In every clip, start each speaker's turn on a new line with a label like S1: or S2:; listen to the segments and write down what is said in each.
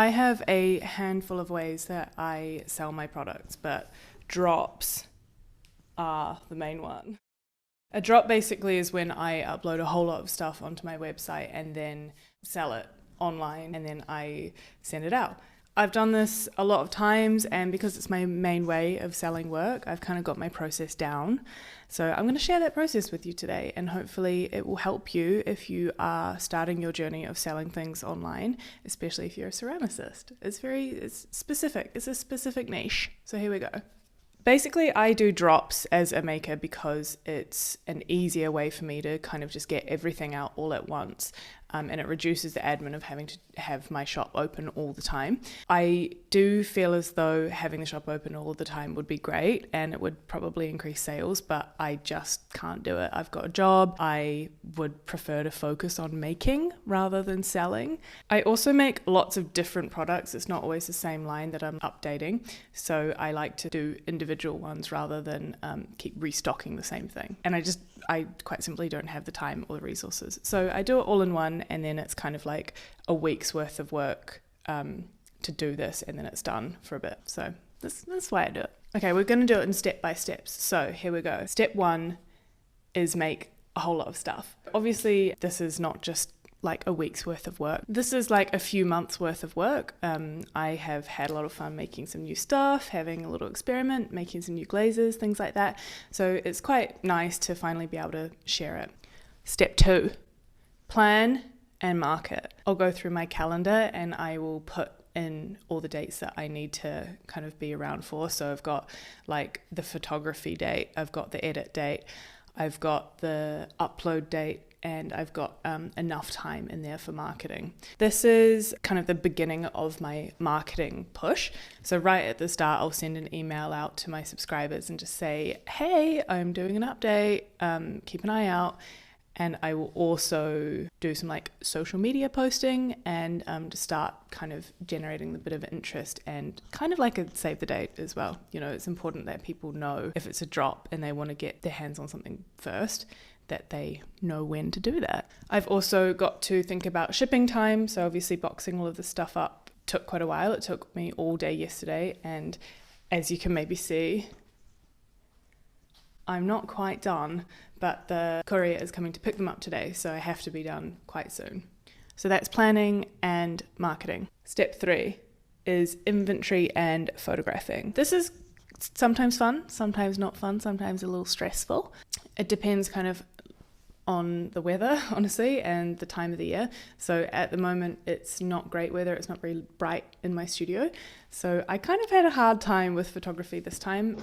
S1: I have a handful of ways that I sell my products, but drops are the main one. A drop basically is when I upload a whole lot of stuff onto my website and then sell it online and then I send it out. I've done this a lot of times, and because it's my main way of selling work, I've kind of got my process down. So I'm going to share that process with you today, and hopefully it will help you if you are starting your journey of selling things online, especially if you're a ceramicist. It's specific. It's a specific niche. So here we go. Basically, I do drops as a maker because it's an easier way for me to kind of just get everything out all at once. And it reduces the admin of having to have my shop open all the time. I do feel as though having the shop open all the time would be great and it would probably increase sales, but I just can't do it. I've got a job. I would prefer to focus on making rather than selling. I also make lots of different products. It's not always the same line that I'm updating. So I like to do individual ones rather than keep restocking the same thing. And I quite simply don't have the time or the resources. So I do it all in one, and then it's kind of like a week's worth of work to do this, and then it's done for a bit. So that's why I do it. Okay, we're going to do it in step by steps. So here we go. Step 1 is make a whole lot of stuff. Obviously, this is not just like a week's worth of work. This is like a few months worth of work. I have had a lot of fun making some new stuff, having a little experiment, making some new glazes, things like that. So it's quite nice to finally be able to share it. Step 2, plan and market. I'll go through my calendar and I will put in all the dates that I need to kind of be around for. So I've got like the photography date, I've got the edit date, I've got the upload date, and I've got enough time in there for marketing. This is kind of the beginning of my marketing push. So right at the start, I'll send an email out to my subscribers and just say, hey, I'm doing an update, keep an eye out. And I will also do some like social media posting and to start kind of generating a bit of interest and kind of like a save the date as well. You know, it's important that people know if it's a drop and they want to get their hands on something first, that they know when to do that. I've also got to think about shipping time. So obviously boxing all of this stuff up took quite a while. It took me all day yesterday. And as you can maybe see, I'm not quite done, but the courier is coming to pick them up today. So I have to be done quite soon. So that's planning and marketing. Step 3 is inventory and photographing. This is sometimes fun, sometimes not fun, sometimes a little stressful. It depends kind of on the weather, honestly, and the time of the year. So at the moment, it's not great weather. It's not very bright in my studio. So I kind of had a hard time with photography this time.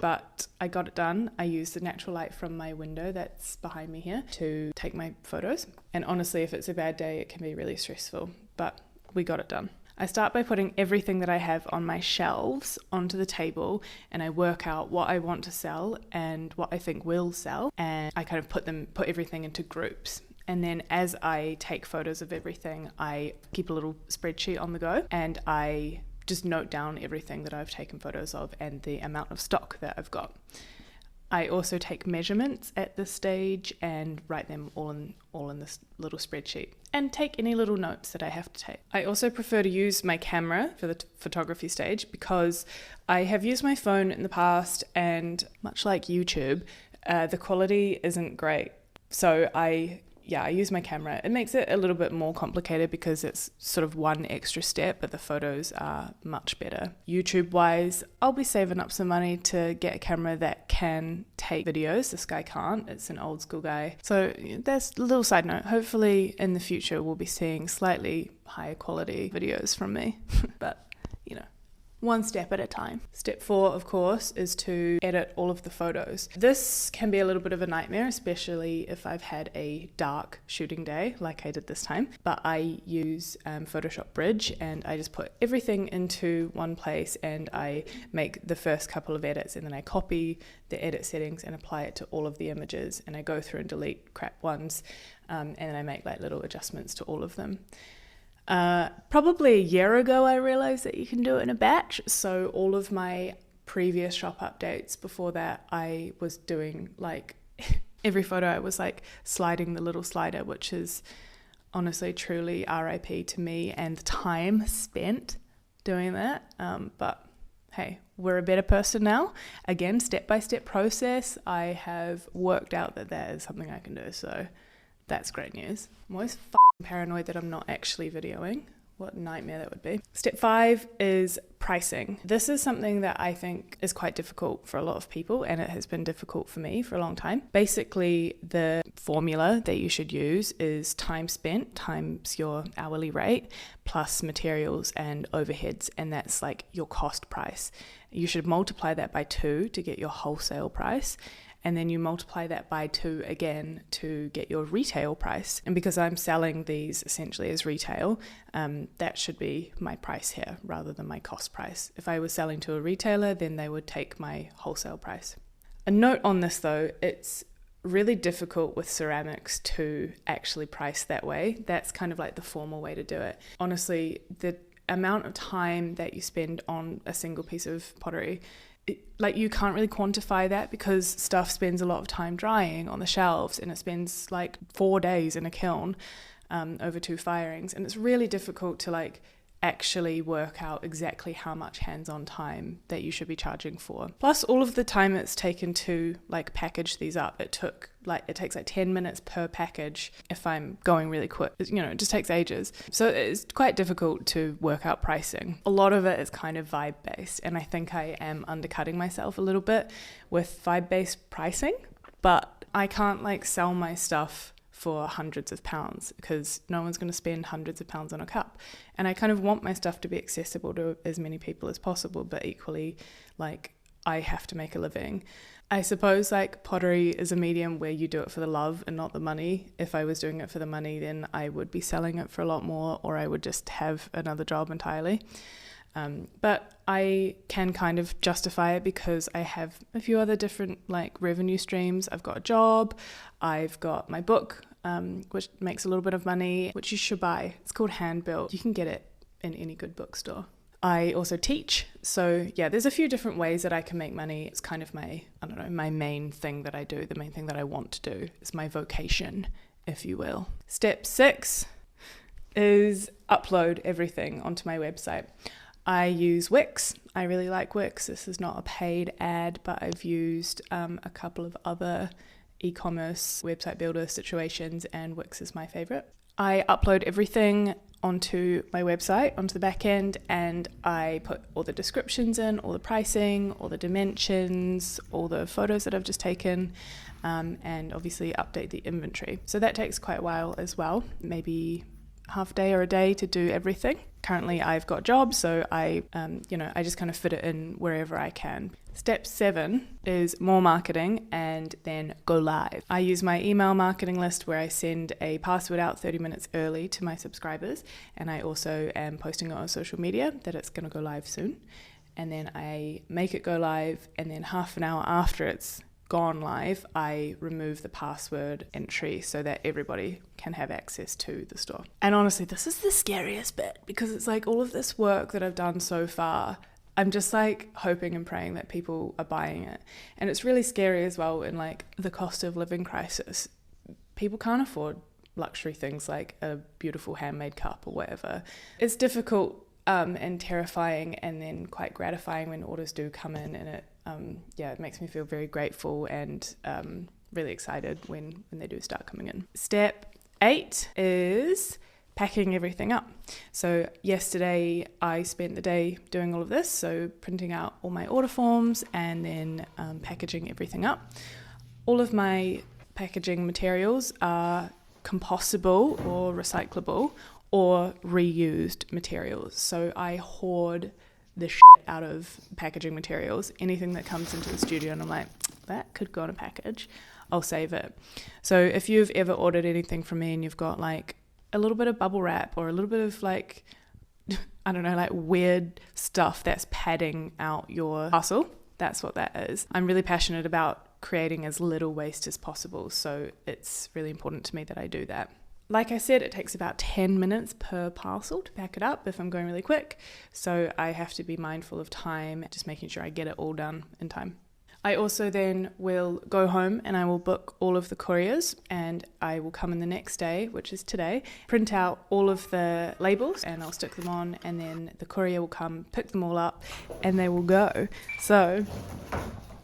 S1: But I got it done. I used the natural light from my window that's behind me here to take my photos. And honestly, if it's a bad day, it can be really stressful, but we got it done. I start by putting everything that I have on my shelves onto the table, and I work out what I want to sell and what I think will sell, and I kind of put everything into groups. And then as I take photos of everything, I keep a little spreadsheet on the go, and I just note down everything that I've taken photos of and the amount of stock that I've got. I also take measurements at this stage and write them all in this little spreadsheet, and take any little notes that I have to take. I also prefer to use my camera for the photography stage because I have used my phone in the past, and much like YouTube, the quality isn't great. So I use my camera. It makes it a little bit more complicated because it's sort of one extra step, but the photos are much better. YouTube-wise, I'll be saving up some money to get a camera that can take videos. This guy can't. It's an old school guy. So that's a little side note. Hopefully in the future we'll be seeing slightly higher quality videos from me. But, you know, one step at a time. Step 4, of course, is to edit all of the photos. This can be a little bit of a nightmare, especially if I've had a dark shooting day like I did this time. But I use Photoshop Bridge, and I just put everything into one place, and I make the first couple of edits, and then I copy the edit settings and apply it to all of the images, and I go through and delete crap ones, and then I make like little adjustments to all of them. Probably a year ago, I realized that you can do it in a batch. So all of my previous shop updates before that, I was doing like Every photo I was like sliding the little slider, which is honestly truly RIP to me and the time spent doing that. But hey, we're a better person now. Again, step-by-step process. I have worked out that is something I can do, so that's great news. I'm always paranoid that I'm not actually videoing. What a nightmare that would be. Step 5 is pricing. This is something that I think is quite difficult for a lot of people, and it has been difficult for me for a long time. Basically, the formula that you should use is time spent times your hourly rate plus materials and overheads, and that's like your cost price. You should multiply that by 2 to get your wholesale price. And then you multiply that by 2 again to get your retail price. And because I'm selling these essentially as retail, that should be my price here rather than my cost price. If I was selling to a retailer, then they would take my wholesale price. A note on this though, it's really difficult with ceramics to actually price that way. That's kind of like the formal way to do it. Honestly, the amount of time that you spend on a single piece of pottery, you can't really quantify that because stuff spends a lot of time drying on the shelves, and it spends like 4 days in a kiln over 2 firings, and it's really difficult to actually work out exactly how much hands-on time that you should be charging for. Plus all of the time it's taken to package these up. It takes 10 minutes per package if I'm going really quick. It just takes ages. So it's quite difficult to work out pricing. A lot of it is kind of vibe based, and I think I am undercutting myself a little bit with vibe based pricing, but I can't sell my stuff for hundreds of pounds because no one's going to spend hundreds of pounds on a cup. And I kind of want my stuff to be accessible to as many people as possible, but equally I have to make a living. I suppose pottery is a medium where you do it for the love and not the money. If I was doing it for the money, then I would be selling it for a lot more, or I would just have another job entirely. But I can kind of justify it because I have a few other different revenue streams. I've got a job, I've got my book, which makes a little bit of money, which you should buy. It's called Hand Built. You can get it in any good bookstore. I also teach. So yeah, there's a few different ways that I can make money. It's kind of my main thing that I do, the main thing that I want to do. It's my vocation, if you will. Step 6 is upload everything onto my website. I use Wix. I really like Wix. This is not a paid ad, but I've used a couple of other e-commerce website builder situations, and Wix is my favorite. I upload everything onto my website, onto the back end, and I put all the descriptions in, all the pricing, all the dimensions, all the photos that I've just taken, and obviously update the inventory. So that takes quite a while as well, maybe half a day or a day to do everything. Currently I've got jobs, so I just kind of fit it in wherever I can. Step 7 is more marketing and then go live. I use my email marketing list where I send a password out 30 minutes early to my subscribers, and I also am posting it on social media that it's going to go live soon. And then I make it go live, and then half an hour after it's gone live, I remove the password entry so that everybody can have access to the store. And honestly, this is the scariest bit because it's all of this work that I've done so far, I'm just hoping and praying that people are buying it. And it's really scary as well in the cost of living crisis. People can't afford luxury things like a beautiful handmade cup or whatever. It's difficult and terrifying, and then quite gratifying when orders do come in, and it makes me feel very grateful and really excited when they do start coming in. Step 8 is packing everything up. So yesterday I spent the day doing all of this, so printing out all my order forms and then packaging everything up. All of my packaging materials are compostable or recyclable or reused materials. So I hoard the shit out of packaging materials. Anything that comes into the studio and I'm like, that could go in a package, I'll save it. So if you've ever ordered anything from me and you've got a little bit of bubble wrap or a little bit of weird stuff that's padding out your parcel, that's what that is. I'm really passionate about creating as little waste as possible, so it's really important to me that I do that. Like I said, it takes about 10 minutes per parcel to pack it up if I'm going really quick, so I have to be mindful of time, just making sure I get it all done in time. I also then will go home and I will book all of the couriers, and I will come in the next day, which is today, print out all of the labels and I'll stick them on, and then the courier will come, pick them all up, and they will go. So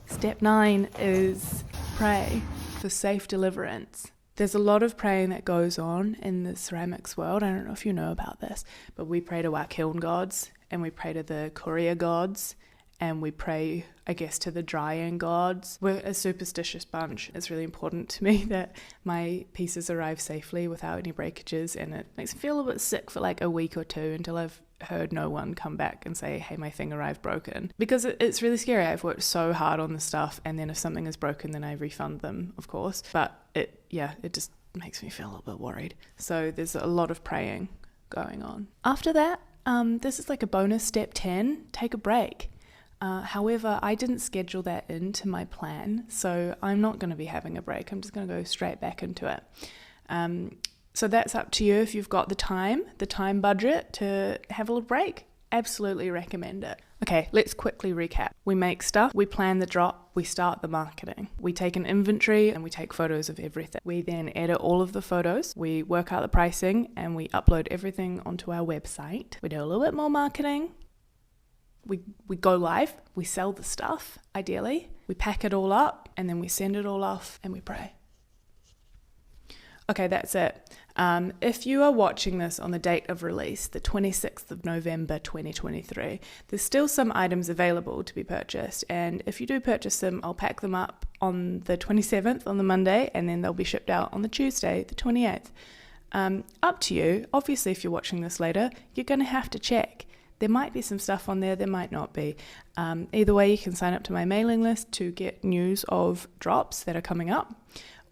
S1: step 9 is pray for safe deliverance. There's a lot of praying that goes on in the ceramics world. I don't know if you know about this, but we pray to our kiln gods, and we pray to the courier gods, and we pray, I guess, to the drying gods. We're a superstitious bunch. It's really important to me that my pieces arrive safely without any breakages, and it makes me feel a bit sick for like a week or two until I've heard no one come back and say, hey, my thing arrived broken. Because it's really scary. I've worked so hard on the stuff, and then if something is broken, then I refund them, of course. But it just makes me feel a little bit worried. So there's a lot of praying going on. After that, this is like a bonus step 10, take a break. However, I didn't schedule that into my plan, so I'm not going to be having a break. I'm just going to go straight back into it. So that's up to you if you've got the time budget to have a little break. Absolutely recommend it. Okay, let's quickly recap. We make stuff, we plan the drop, we start the marketing. We take an inventory and we take photos of everything. We then edit all of the photos, we work out the pricing, and we upload everything onto our website. We do a little bit more marketing. We go live, we sell the stuff, ideally. We pack it all up, and then we send it all off, and we pray. Okay, that's it. If you are watching this on the date of release, the 26th of November 2023, there's still some items available to be purchased, and if you do purchase them, I'll pack them up on the 27th, on the Monday, and then they'll be shipped out on the Tuesday, the 28th. Up to you. Obviously, if you're watching this later, you're going to have to check. There might be some stuff on there, there might not be. Either way, you can sign up to my mailing list to get news of drops that are coming up,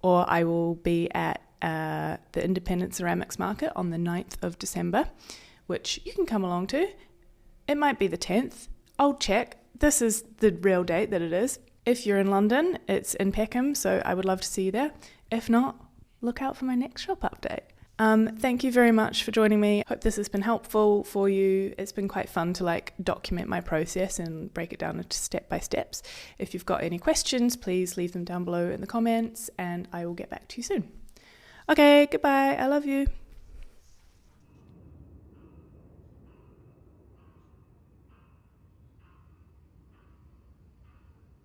S1: or I will be at the Independent Ceramics Market on the 9th of December, which you can come along to. It might be the 10th. I'll check. This is the real date that it is. If you're in London, it's in Peckham, so I would love to see you there. If not, look out for my next shop update. Thank you very much for joining me. Hope this has been helpful for you. It's been quite fun to document my process and break it down into step by steps. If you've got any questions, please leave them down below in the comments, and I will get back to you soon. Okay, goodbye. I love you.